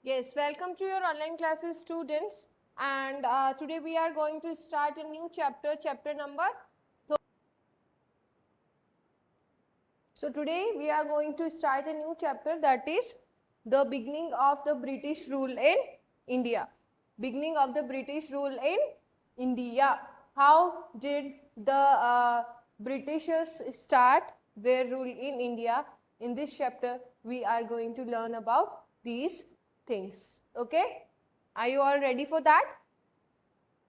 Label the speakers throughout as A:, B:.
A: Yes, welcome to your online classes, students. And today we are going to start a new chapter, chapter number. So today we are going to start a new chapter, that is the beginning of the British rule in India. Beginning of the British rule in India. How did the Britishers start their rule in India? In this chapter we are going to learn about these things. Okay? Are you all ready for that?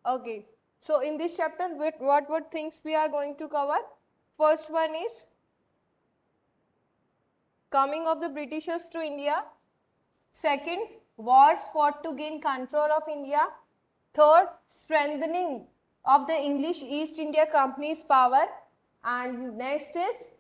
A: Okay. So in this chapter, what things we are going to cover? First one is coming of the Britishers to India. Second, wars fought to gain control of India. Third, strengthening of the English East India Company's power. And next is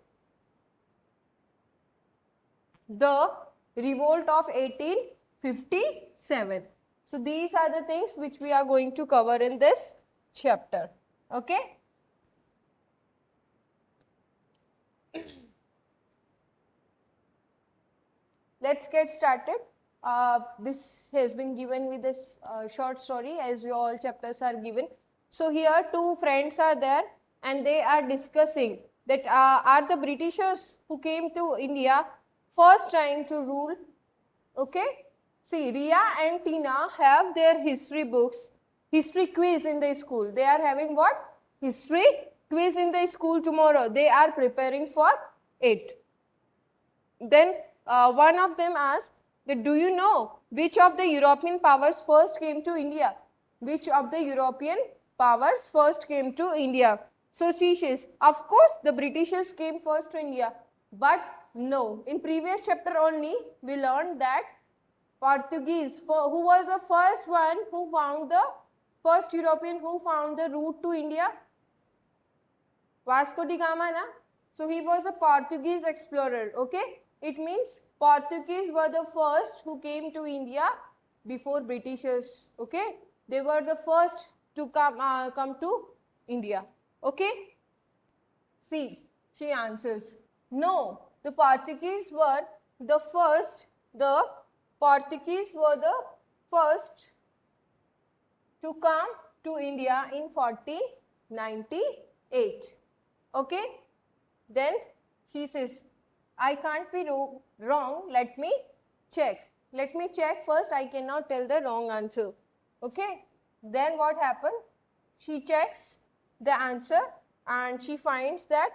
A: the revolt of 1857. So these are the things which we are going to cover in this chapter. Okay. Let's get started. This has been given with this short story as all chapters are given. So here two friends are there and they are discussing that are the Britishers who came to India first trying to rule. Okay. See, Ria and Tina have their history books, history quiz in the school. They are having what? History quiz in the school tomorrow. They are preparing for it. Then one of them asked that, do you know which of the European powers first came to India? Which of the European powers first came to India? So she says, of course the Britishers came first to India. But no, in previous chapter only we learned that Portuguese, who was the first one who found the first European who found the route to India? Vasco da Gama, na? So he was a Portuguese explorer, okay? It means Portuguese were the first who came to India before Britishers, okay? They were the first to come to India, okay? See, she answers, no, the Portuguese were the first to come to India in 1498. Okay? Then she says, I can't be wrong. Let me check. Let me check first. I cannot tell the wrong answer. Okay? Then what happened? She checks the answer and she finds that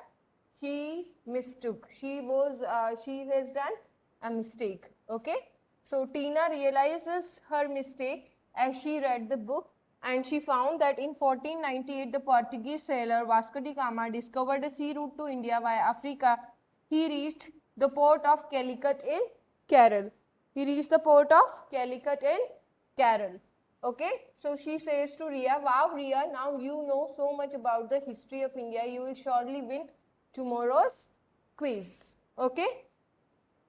A: she mistook. She has done a mistake. Okay? So Tina realizes her mistake as she read the book, and she found that in 1498 the Portuguese sailor Vasco da Gama discovered a sea route to India via Africa. He reached the port of Calicut in Kerala. Okay, so she says to Ria, wow Ria, now you know so much about the history of India. You will surely win tomorrow's quiz. Okay,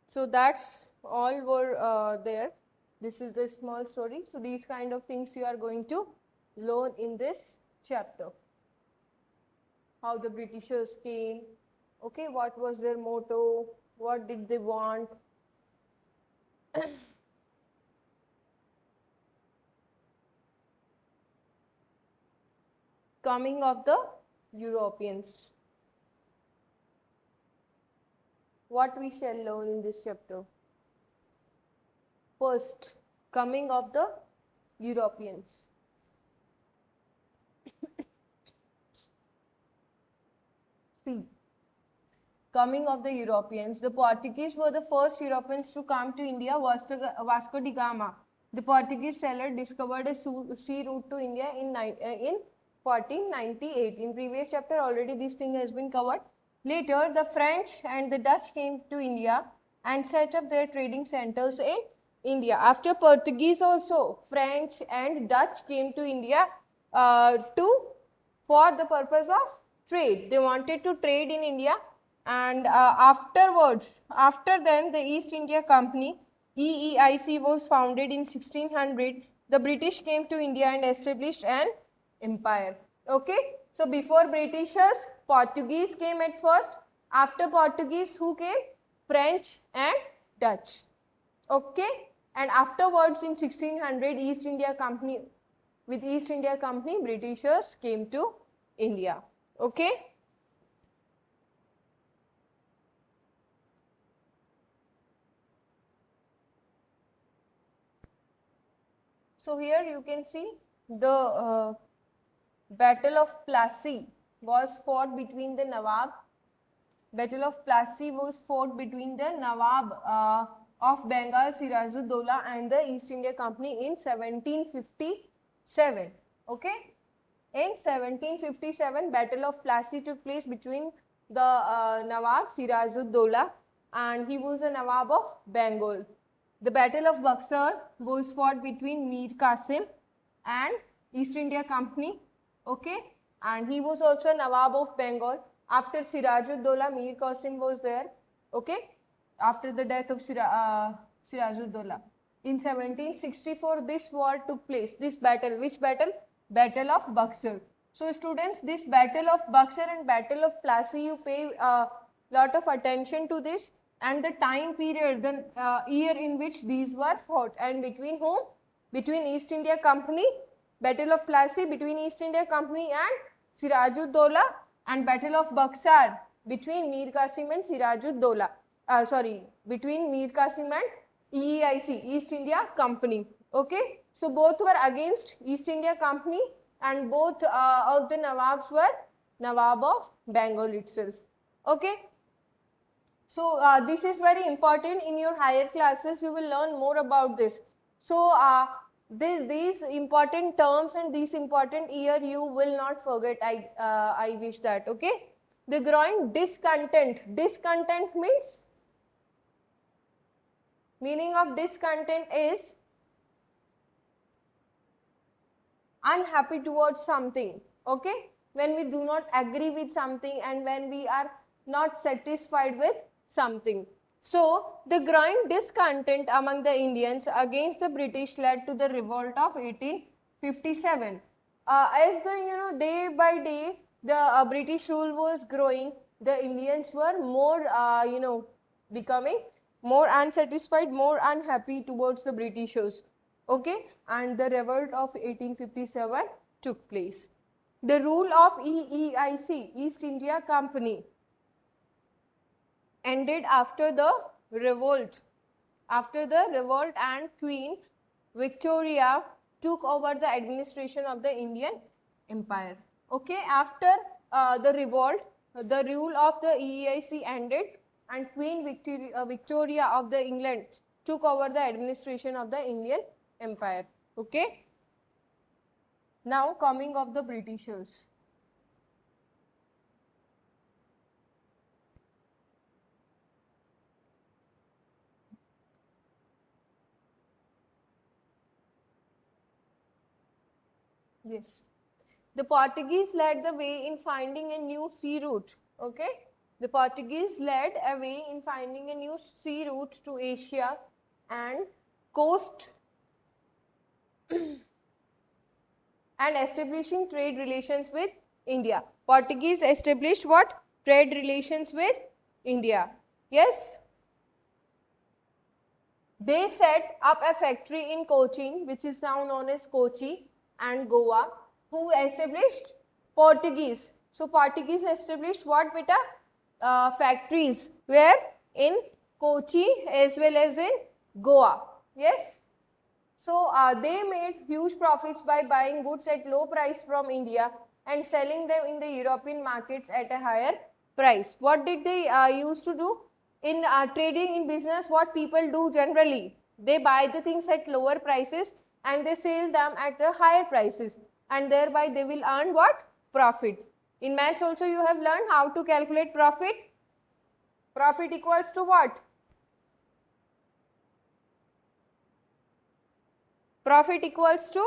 A: so that's all were there. This is the small story. So these kind of things you are going to learn in this chapter. How the Britishers came, okay, what was their motto, what did they want. Coming of the Europeans. What we shall learn in this chapter? First, coming of the Europeans. See, coming of the Europeans. The Portuguese were the first Europeans to come to India. Vasco da Gama, the Portuguese sailor, discovered a sea route to India in 1498. In previous chapter already this thing has been covered. Later, the French and the Dutch came to India and set up their trading centers in India. After Portuguese also, French and Dutch came to India for the purpose of trade. They wanted to trade in India, and after then the East India Company, EEIC, was founded in 1600. The British came to India and established an empire. Okay, so before Britishers, Portuguese came at first. After Portuguese, who came? French and Dutch. Okay, and afterwards in 1600 East India Company, with East India Company, Britishers came to India. Okay. So here you can see the Battle of Plassey was fought between the Nawab. Battle of Plassey was fought between the Nawab of Bengal, Sirajuddaulah, and the East India Company in 1757. Okay. In 1757, Battle of Plassey took place between the Nawab Sirajuddaulah and he was the Nawab of Bengal. The Battle of Buxar was fought between Mir Qasim and East India Company. Okay, and he was also Nawab of Bengal. After Sirajuddaulah, Mir Qasim was there. Okay, after the death of Sirajuddaulah. In 1764, this war took place. This battle, which battle? Battle of Buxar. So students, this Battle of Buxar and Battle of Plassey, you pay a lot of attention to this and the time period, the year in which these were fought, and between whom? Between East India Company, Battle of Plassey between East India Company and Sirajuddaulah, and Battle of Buxar between Mir Qasim and Sirajuddaulah. Between Mir Qasim and EIC, East India Company. Okay, so both were against East India Company and both of the Nawabs were Nawab of Bengal itself. Okay. So this is very important. In your higher classes you will learn more about this. So these important terms and this important year you will not forget. I wish that. Okay. The growing discontent. Discontent meaning of discontent is unhappy towards something. Okay. When we do not agree with something and when we are not satisfied with something. So the growing discontent among the Indians against the British led to the revolt of 1857. As the day by day the British rule was growing, the Indians were more becoming more unsatisfied, more unhappy towards the Britishers. Okay, and the revolt of 1857 took place. The rule of EEIC, East India Company, ended after the revolt. After the revolt, and Queen Victoria took over the administration of the Indian Empire. Okay, after the revolt, the rule of the EEIC ended and Queen Victoria of the England took over the administration of the Indian Empire. Okay. Now coming of the Britishers. Yes. The Portuguese led the way in finding a new sea route. Okay. The Portuguese led a way in finding a new sea route to Asia and coast and establishing trade relations with India. Portuguese established what? Trade relations with India. Yes. They set up a factory in Cochin, which is now known as Kochi, and Goa. Who established? Portuguese. So Portuguese established what beta? Factories. Where? In Kochi as well as in Goa. Yes. So they made huge profits by buying goods at low price from India and selling them in the European markets at a higher price. What did they used to do? In trading, in business, what people do generally? They buy the things at lower prices and they sell them at the higher prices, and thereby they will earn what? Profit. In maths also you have learned how to calculate profit. Profit equals to what? Profit equals to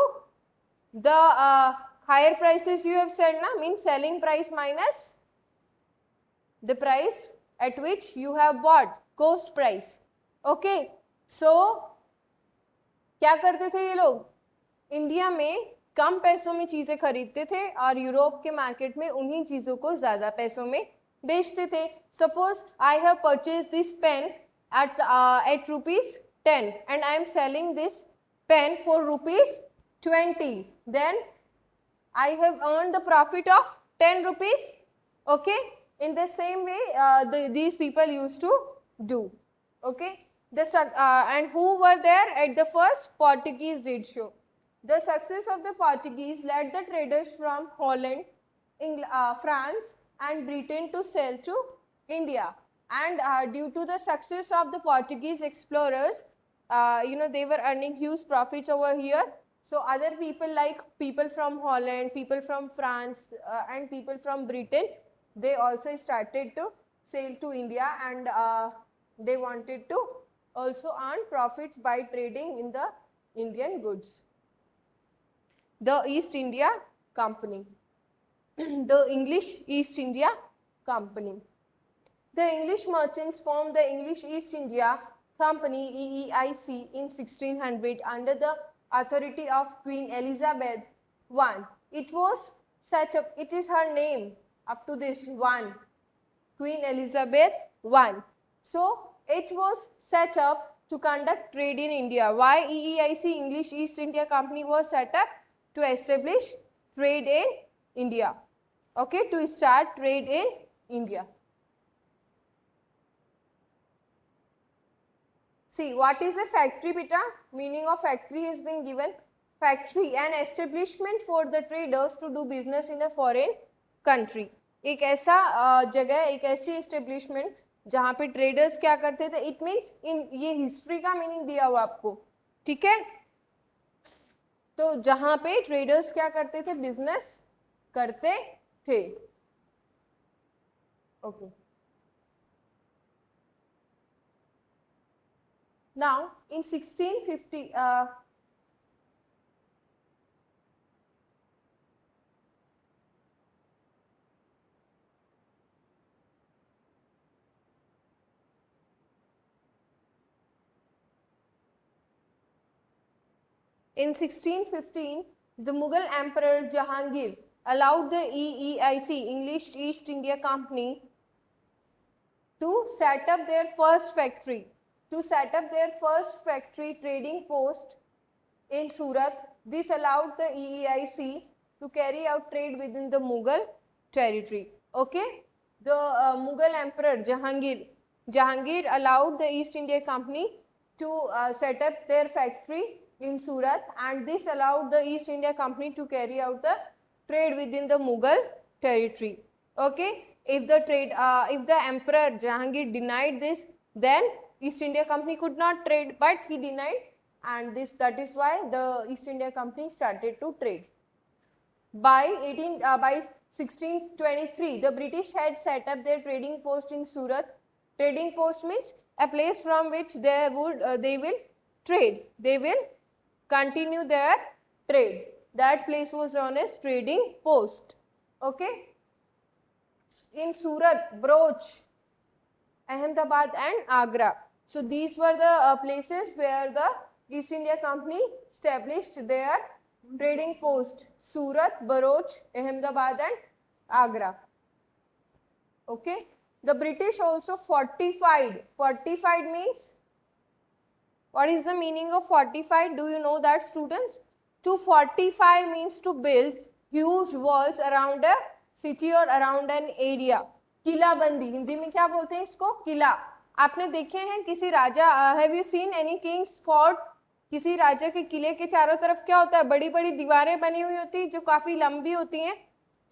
A: the higher prices you have said, na, means selling price minus the price at which you have bought, cost price. Okay. So क्या करते थे ये लोग? India में कम पैसों में चीजें खरीदते थे और यूरोप के मार्केट में उन्हीं चीजों को ज्यादा पैसों में बेचते थे. Suppose I have purchase this pen at rupees 10 and I am selling this pen for rupees 20, then I have earned the profit of 10 rupees. Okay, in the same way these people used to do. Okay, and who were there at the first? Portuguese did so. The success of the Portuguese led the traders from Holland, France and Britain to sell to India. And due to the success of the Portuguese explorers, they were earning huge profits over here. So other people like people from Holland, people from France and people from Britain, they also started to sail to India, and they wanted to also earn profits by trading in the Indian goods. The East India Company. The English East India Company. The English merchants formed the English East India Company EEIC in 1600 under the authority of Queen Elizabeth I. It was set up, it is her name up to this one, Queen Elizabeth I. So it was set up to conduct trade in India. Why EEIC, English East India Company, was set up? To establish trade in India. Okay, to start trade in India. See, what is a factory, beta? Meaning of factory has been given. Factory, an establishment for the traders to do business in a foreign country. एक ऐसा जगह, एक ऐसी establishment जहाँ पे traders क्या करते थे. इट मीन्स ये हिस्ट्री का मीनिंग दिया हुआ आपको, ठीक है. तो जहाँ पे ट्रेडर्स क्या करते थे? बिजनेस करते थे. Okay. Now in 1650 in 1615, the Mughal Emperor Jahangir allowed the EEIC, English East India Company, to set up their first factory, trading post in Surat. This allowed the EEIC to carry out trade within the Mughal territory. Okay, the Mughal Emperor Jahangir allowed the East India Company to set up their factory in Surat, and this allowed the East India Company to carry out the trade within the Mughal territory. Okay, if the Emperor Jahangir denied this, then East India Company could not trade, but he denied, and that is why the East India Company started to trade. By 1623, the British had set up their trading post in Surat. Trading post means a place from which they will trade. They will continue their trade. That place was known as trading post. Okay. In Surat, Bharuch, Ahmedabad and Agra. So these were the places where the East India Company established their trading post. Surat, Bharuch, Ahmedabad and Agra. Okay. The British also fortified. Fortified means, what is the meaning of fortified? Do you know that, students? To fortify means to build huge walls around a city or around an area. किलाबंदी, हिंदी में क्या बोलते हैं इसको? किला. आपने देखे हैं किसी राजा, have you seen any kings fort? किसी राजा के किले के चारों तरफ क्या होता है? बड़ी बड़ी दीवारें बनी हुई होती है जो काफी लंबी होती हैं,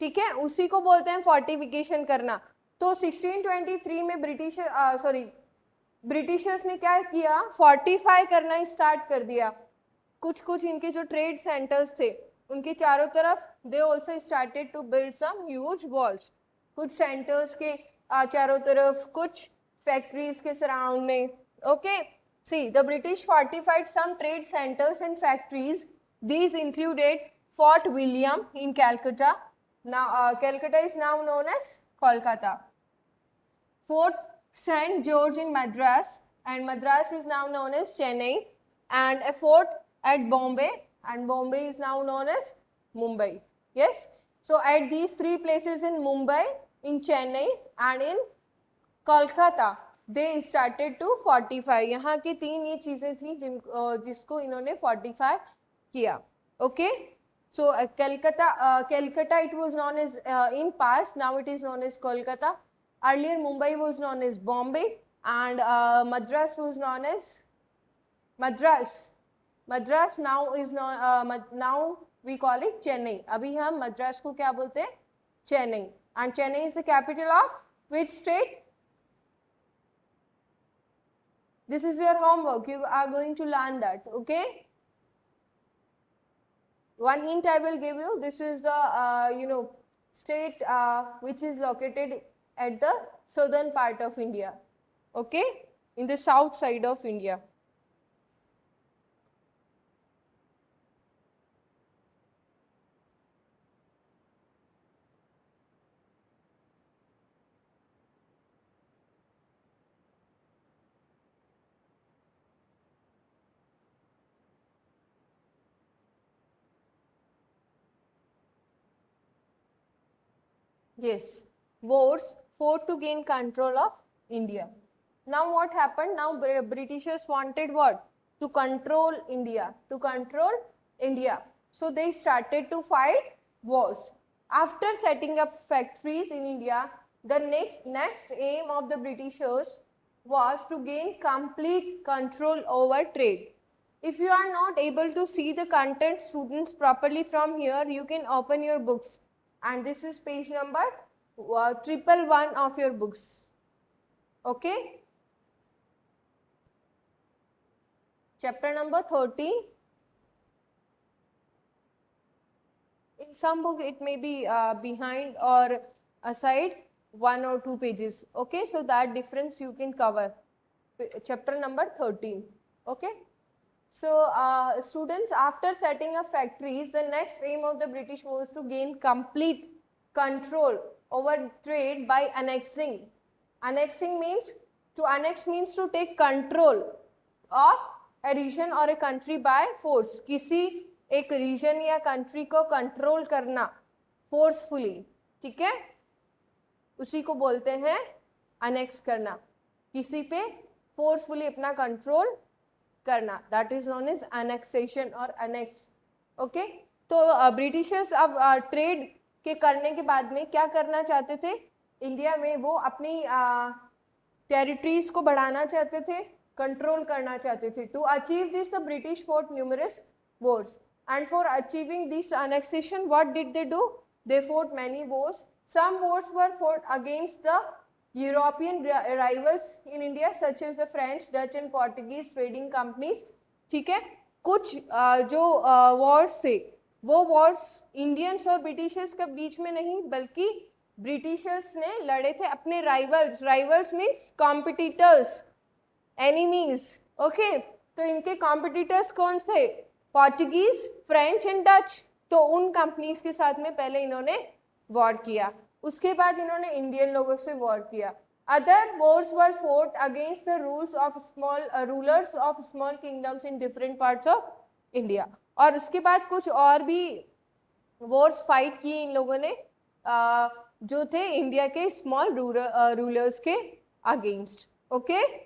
A: ठीक है. उसी को बोलते हैं फोर्टिफिकेशन करना. तो 1623 में ब्रिटिशर्स ने क्या किया? फोर्टिफाई करना स्टार्ट कर दिया. कुछ इनके जो ट्रेड सेंटर्स थे उनके चारों तरफ they also started to build some huge walls. कुछ सेंटर्स के चारों तरफ, कुछ फैक्ट्रीज के सराउंड में. Okay, see the British fortified some trade centres and factories. These included Fort William in Calcutta. Now Calcutta is now known as Kolkata. Fort St. George in Madras, and Madras is now known as Chennai, and a fort at Bombay, and Bombay is now known as Mumbai. Yes, so at these three places in Mumbai, in Chennai and in Kolkata, they started to 45. यहाँ की 3 ये चीजें थी जिसको इन्होंने 45 किया. Okay, so Calcutta it was known as in past, now it is known as Kolkata. Earlier Mumbai was known as Bombay, and Madras was known as Madras now is known now we call it Chennai. अभी हम मद्रास को क्या बोलते हैं? Chennai. And Chennai is the capital of which state? This is your homework. You are going to learn that. Okay. One hint I will give you. This is the state which is located at the southern part of India. Okay, in the south side of India. Yes, wars fought to gain control of India. Now what happened? Now Britishers wanted what? To control India. To control India. So they started to fight wars. After setting up factories in India, the next aim of the Britishers was to gain complete control over trade. If you are not able to see the content, students, properly from here, you can open your books. And this is page number 111 of your books. Okay. Chapter number 30. In some book it may be behind or aside 1 or 2 pages. Okay, so that difference you can cover. Chapter number 13. Okay. So students, after setting up factories, the next aim of the British was to gain complete control over trade by annexing. Annexing means to take control of a region or a country by force. किसी एक reason या country को control करना forcefully. ठीक है, उसी को बोलते हैं अनेक्स करना. किसी पे फोर्सफुली अपना कंट्रोल करना, that is known as annexation और annex. ओके, तो ब्रिटिशर्स अब ट्रेड के करने के बाद में क्या करना चाहते थे इंडिया में? वो अपनी टेरिटरीज को बढ़ाना चाहते थे, कंट्रोल करना चाहते थे. To achieve this the British fought numerous wars, and for achieving this annexation, what did they do? They fought many wars. Some wars were fought against the European rivals in India, such as the French, Dutch and Portuguese trading companies. ठीक है, कुछ जो wars थे वो wars Indians और Britishers के बीच में नहीं, बल्कि ब्रिटिशर्स ने लड़े थे अपने rivals. Rivals means competitors, enemies. Okay, तो इनके कॉम्पिटिटर्स कौन थे? Portuguese, French and Dutch. तो उन कंपनीज के साथ में पहले इन्होंने वॉर किया, उसके बाद इन्होंने इंडियन लोगों से वॉर किया. Other Wars were fort against the rulers of small kingdoms in different parts of India. और उसके बाद कुछ और भी वॉर्स फाइट किए इन लोगों ने जो थे इंडिया के स्मॉल रूलर्स के अगेंस्ट. ओके.